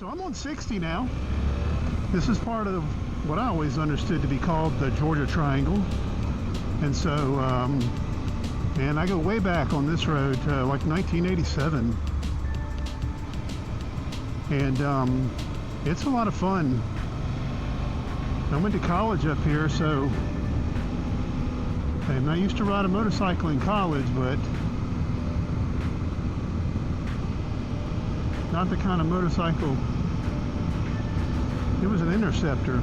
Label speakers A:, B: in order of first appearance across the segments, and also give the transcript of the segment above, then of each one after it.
A: So I'm on 60 now. This is part of what I always understood to be called the Georgia Triangle. And so, man, I go way back on this road to like 1987. And it's a lot of fun. I went to college up here, so and I used to ride a motorcycle in college, but not the kind of motorcycle. It was an Interceptor,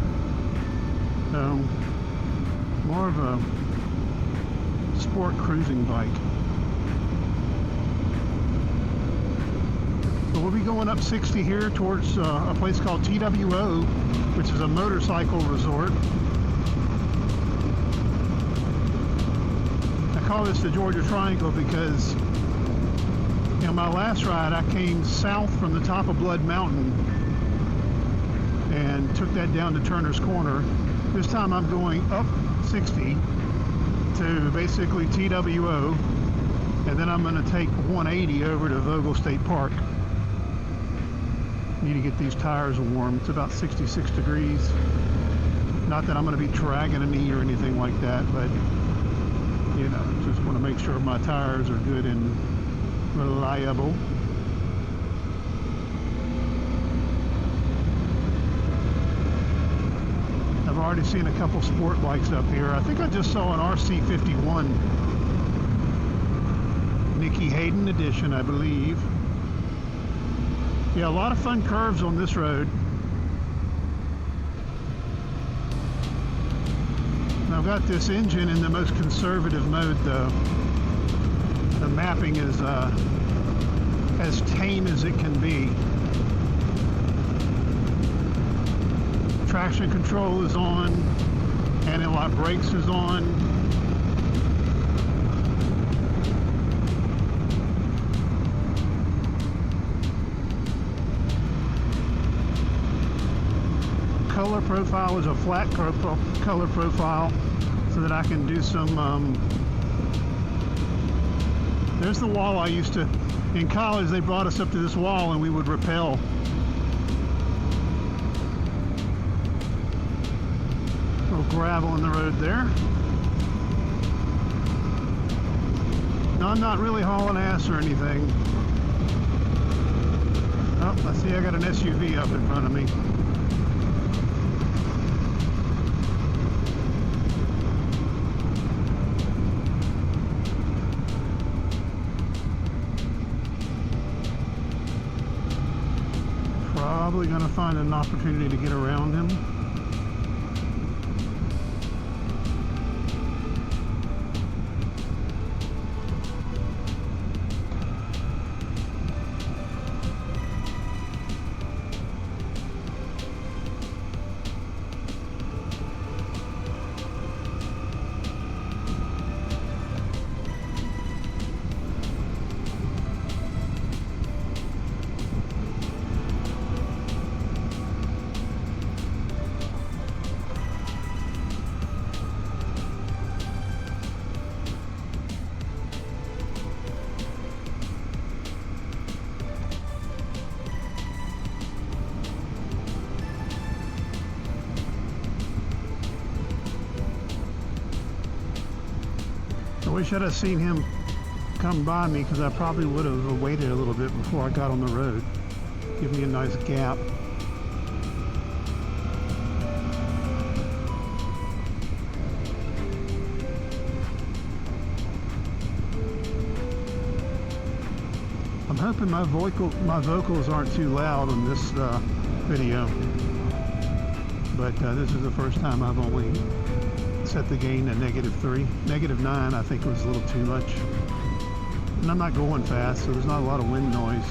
A: more of a sport cruising bike. So we'll be going up 60 here towards a place called TWO, which is a motorcycle resort. I call this the Georgia Triangle because in my last ride I came south from the top of Blood Mountain and took that down to Turner's Corner. This time I'm going up 60 to basically TWO, and then I'm going to take 180 over to Vogel State Park. Need to get these tires warm. It's about 66 degrees. Not that I'm going to be dragging a knee or anything like that, but you know, just want to make sure my tires are good and reliable. I've already seen a couple sport bikes up here. I think I just saw an RC51 Nikki Hayden edition, I believe. Yeah, a lot of fun curves on this road. And I've got this engine in the most conservative mode though. The mapping is as tame as it can be. Traction control is on, anti-lock brakes is on. Color profile is a flat color profile so that I can do some there's the wall I used to, in college they brought us up to this wall and we would rappel. Little gravel in the road there. No, I'm not really hauling ass or anything. Oh, I see I got an SUV up in front of me. Probably going to find an opportunity to get around him. I wish I'd have seen him come by me because I probably would have waited a little bit before I got on the road. Give me a nice gap. I'm hoping my vocals aren't too loud on this video, but this is the first time I've only set the gain to -3. -9 I think was a little too much. And I'm not going fast, so there's not a lot of wind noise.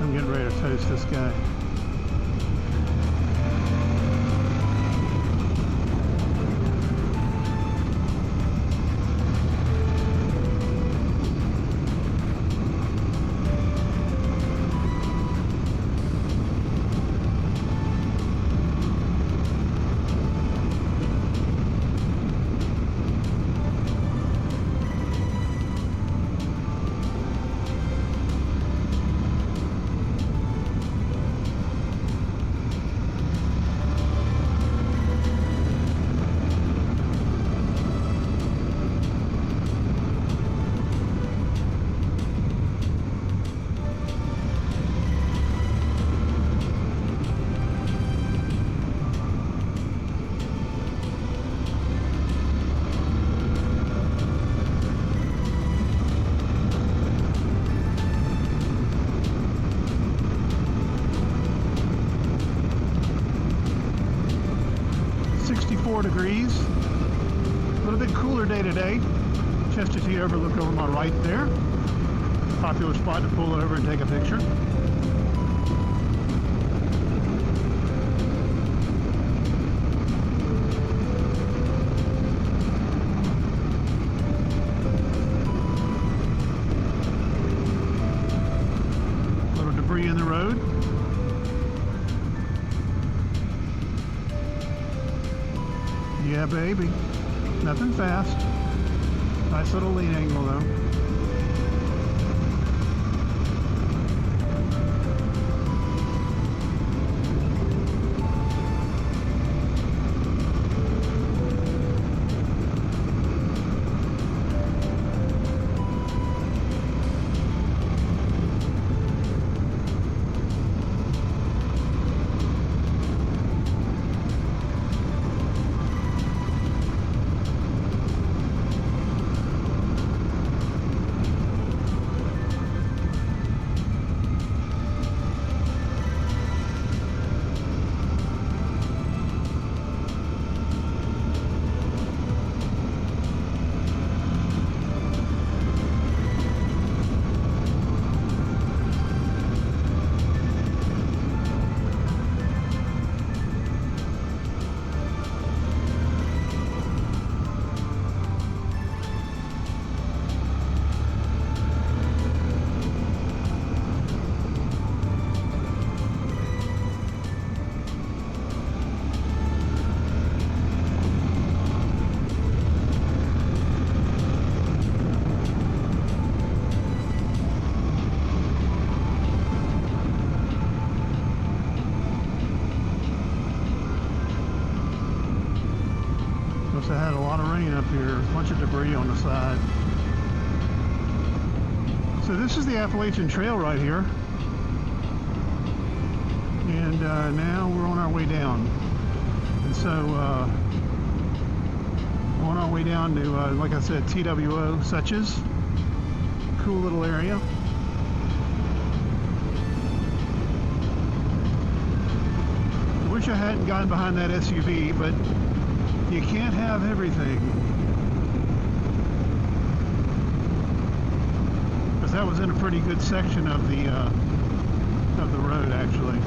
A: I'm getting ready to toast this guy. 24 degrees. A little bit cooler day today. Chesterfield overlook over my right there. Popular spot to pull over and take a picture. Little debris in the road. Yeah, baby. Nothing fast. Nice little lean angle though. I had a lot of rain up here, a bunch of debris on the side. So this is the Appalachian Trail right here. And now we're on our way down. And so on our way down to, like I said, TWO Suches. Cool little area. I wish I hadn't gotten behind that SUV, but you can't have everything. Because that was in a pretty good section of the road, actually.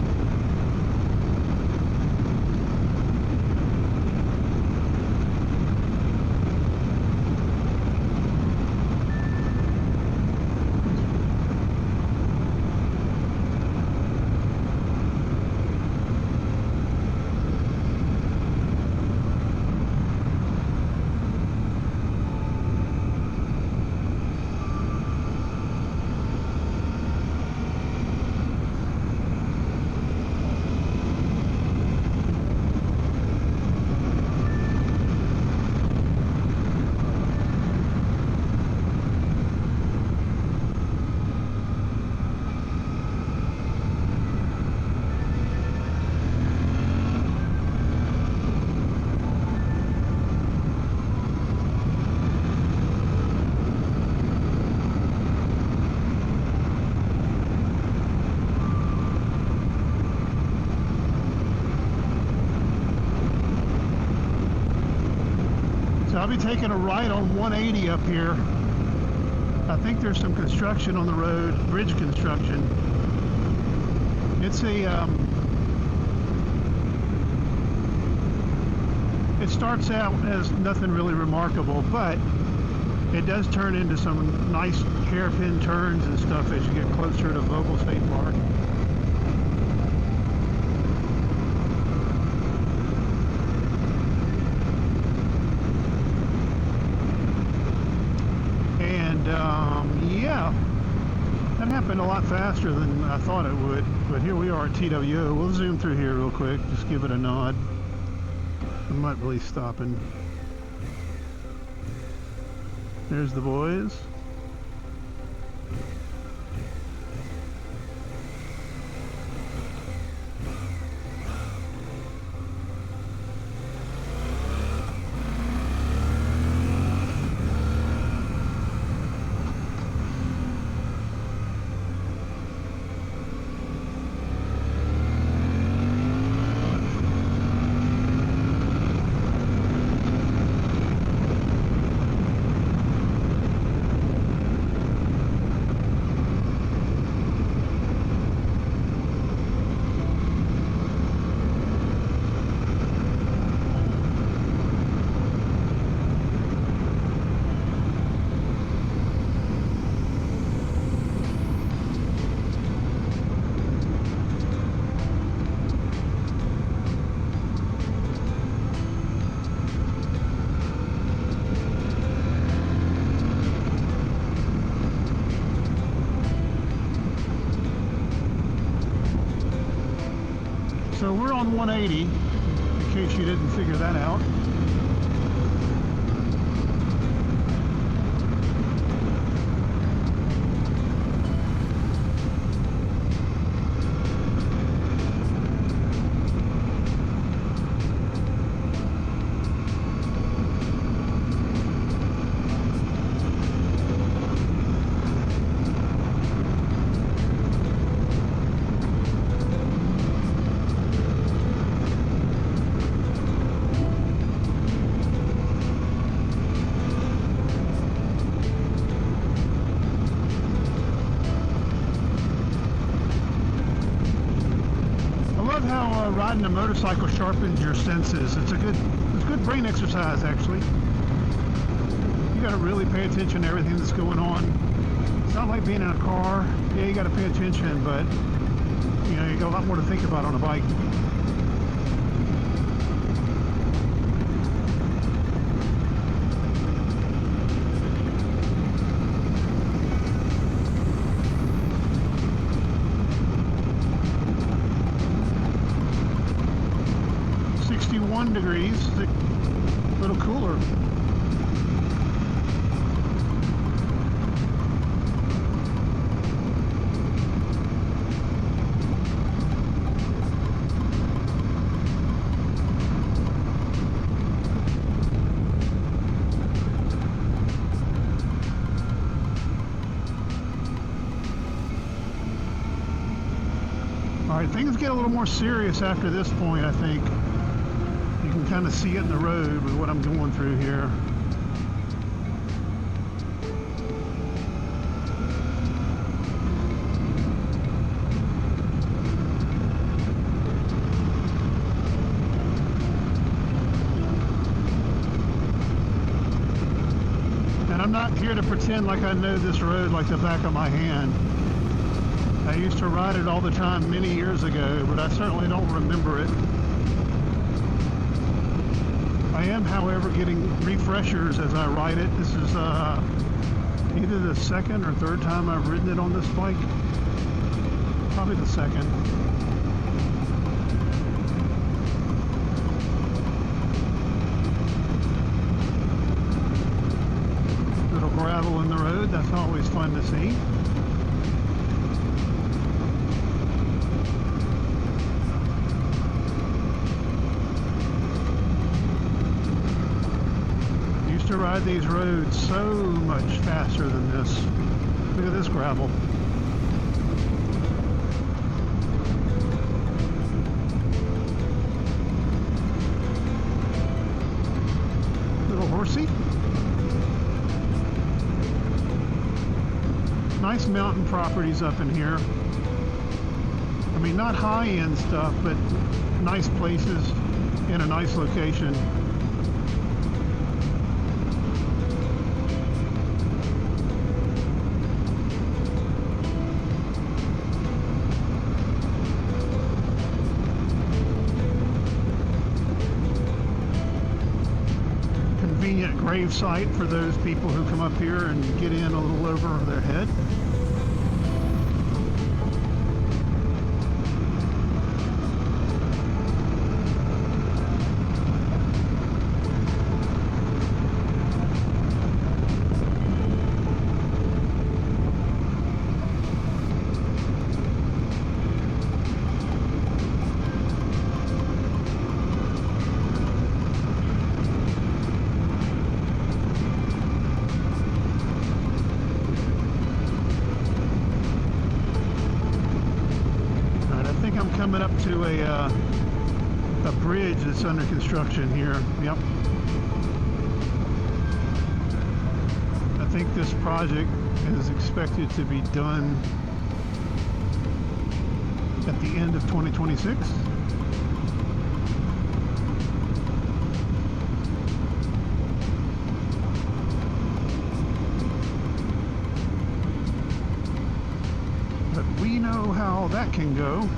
A: I'll be taking a right on 180 up here. I think there's some construction on the road, bridge construction. It's a, it starts out as nothing really remarkable, but it does turn into some nice hairpin turns and stuff as you get closer to Vogel State Park. Yeah, that happened a lot faster than I thought it would, but here we are at TWO. We'll zoom through here real quick, just give it a nod. I'm not really stopping. There's the boys. So we're on 180, in case you didn't figure that out. How riding a motorcycle sharpens your senses. It's good brain exercise, actually. You got to really pay attention to everything that's going on. It's not like being in a car. Yeah, you got to pay attention, but you know, you got a lot more to think about on a bike. Degrees, a little cooler. All right, things get a little more serious after this point, I think. You can kind of see it in the road with what I'm going through here. And I'm not here to pretend like I know this road like the back of my hand. I used to ride it all the time many years ago, but I certainly don't remember it. I am, however, getting refreshers as I ride it. This is either the second or third time I've ridden it on this bike. Probably the second. Little gravel in the road, that's always fun to see. To ride these roads so much faster than this. Look at this gravel. Little horsey. Nice mountain properties up in here. I mean, not high-end stuff, but nice places in a nice location. Grave site for those people who come up here and get in a little over their head. Coming up to a bridge that's under construction here. Yep. I think this project is expected to be done at the end of 2026. But we know how that can go.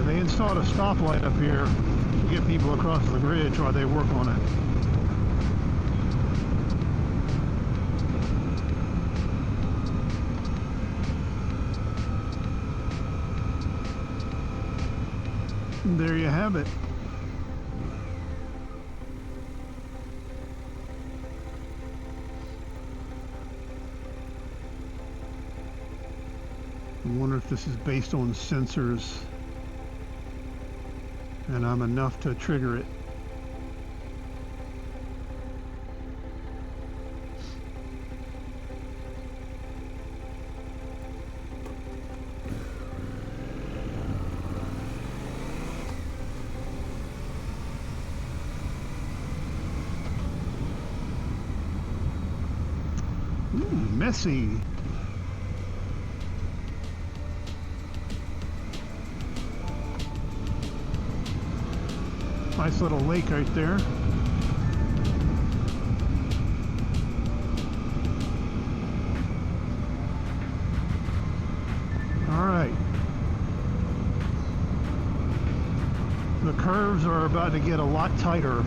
A: Installed a stoplight up here to get people across the bridge while they work on it. And there you have it. I wonder if this is based on sensors and I'm enough to trigger it. Ooh, messy. Nice little lake right there. All right. The curves are about to get a lot tighter.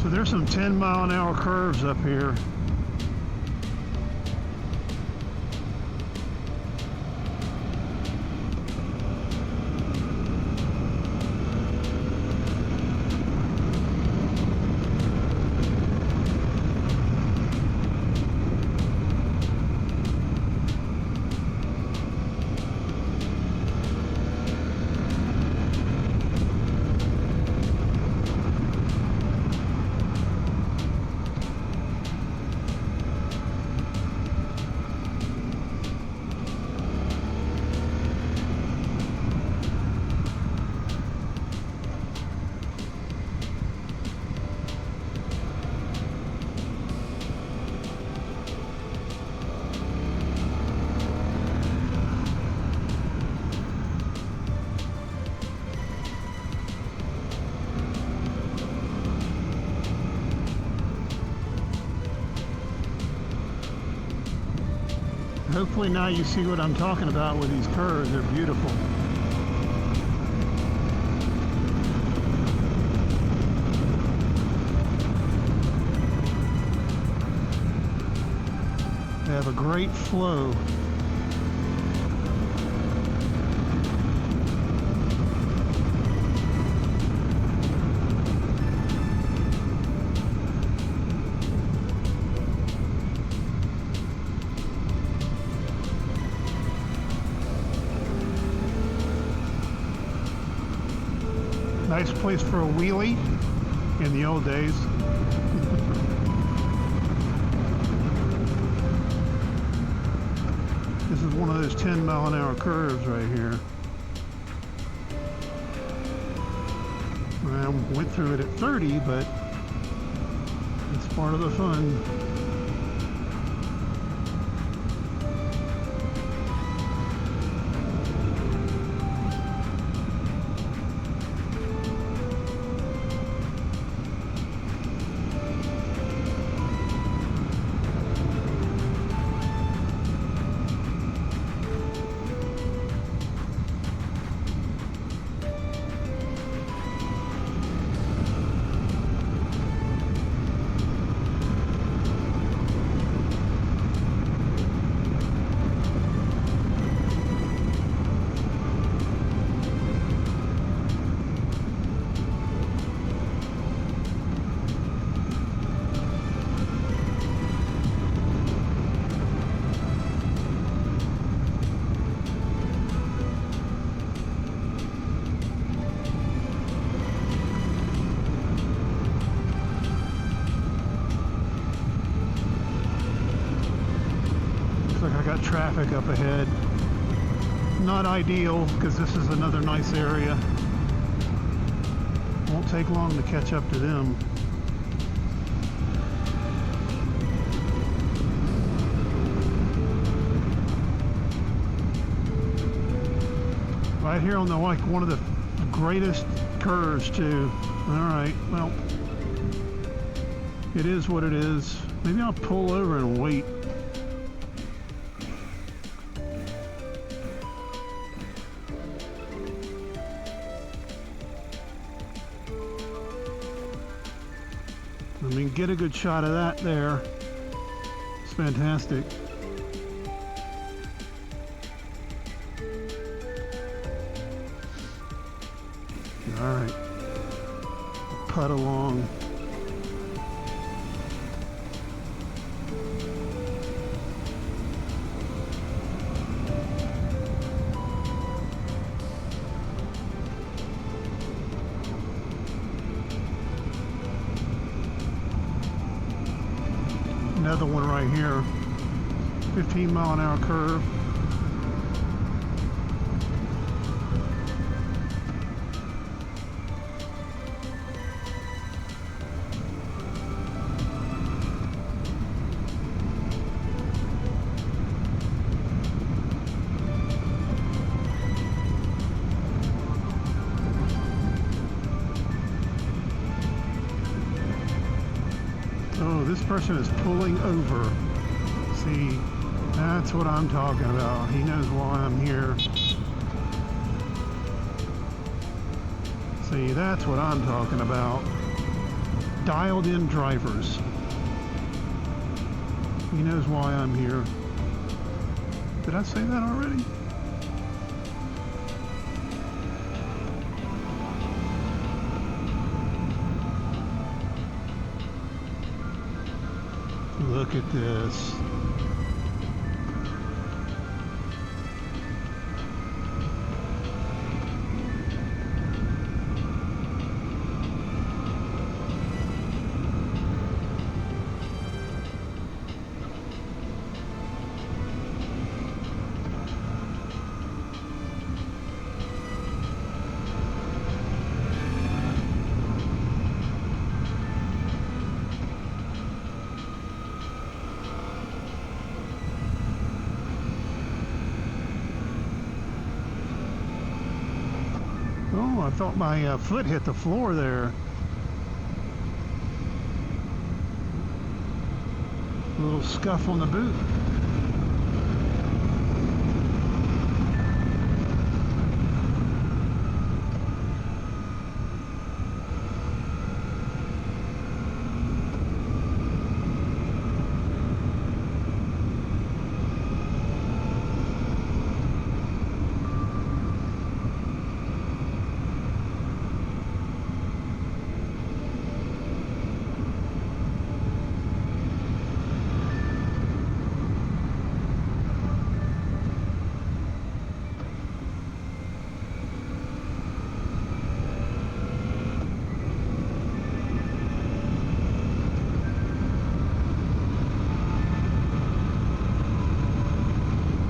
A: There's some 10-mile-an-hour curves up here. Hopefully now you see what I'm talking about with these curves. They're beautiful. They have a great flow. Nice place for a wheelie in the old days. This is one of those 10-mile-an-hour curves right here. I went through it at 30, but it's part of the fun. traffic up ahead. Not ideal, because this is another nice area. Won't take long to catch up to them. Right here on the, like, one of the greatest curves too. Alright, well, it is what it is. Maybe I'll pull over and wait. I mean, get a good shot of that there. It's fantastic. All right, putt along. Another one right here, 15-mile-an-hour curve. Oh, this person is pulling over. See, that's what I'm talking about. He knows why I'm here. See, that's what I'm talking about. Dialed in drivers. He knows why I'm here. Did I say that already? Look at this. Oh, I thought my foot hit the floor there. A little scuff on the boot.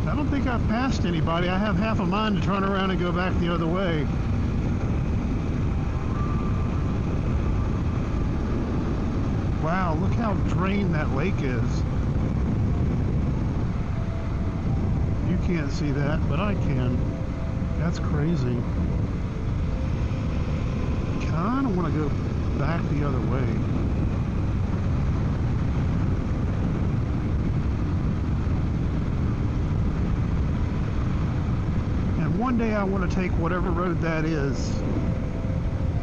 A: I don't think I've passed anybody. I have half a mind to turn around and go back the other way. Wow, look how drained that lake is. You can't see that, but I can. That's crazy. Kinda want to go back the other way. One day I want to take whatever road that is.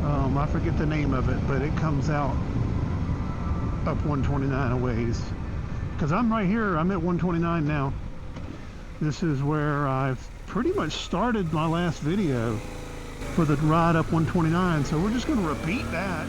A: I forget the name of it, but it comes out up 129 a ways. Because I'm right here, I'm at 129 now. This is where I've pretty much started my last video for the ride up 129, so we're just going to repeat that.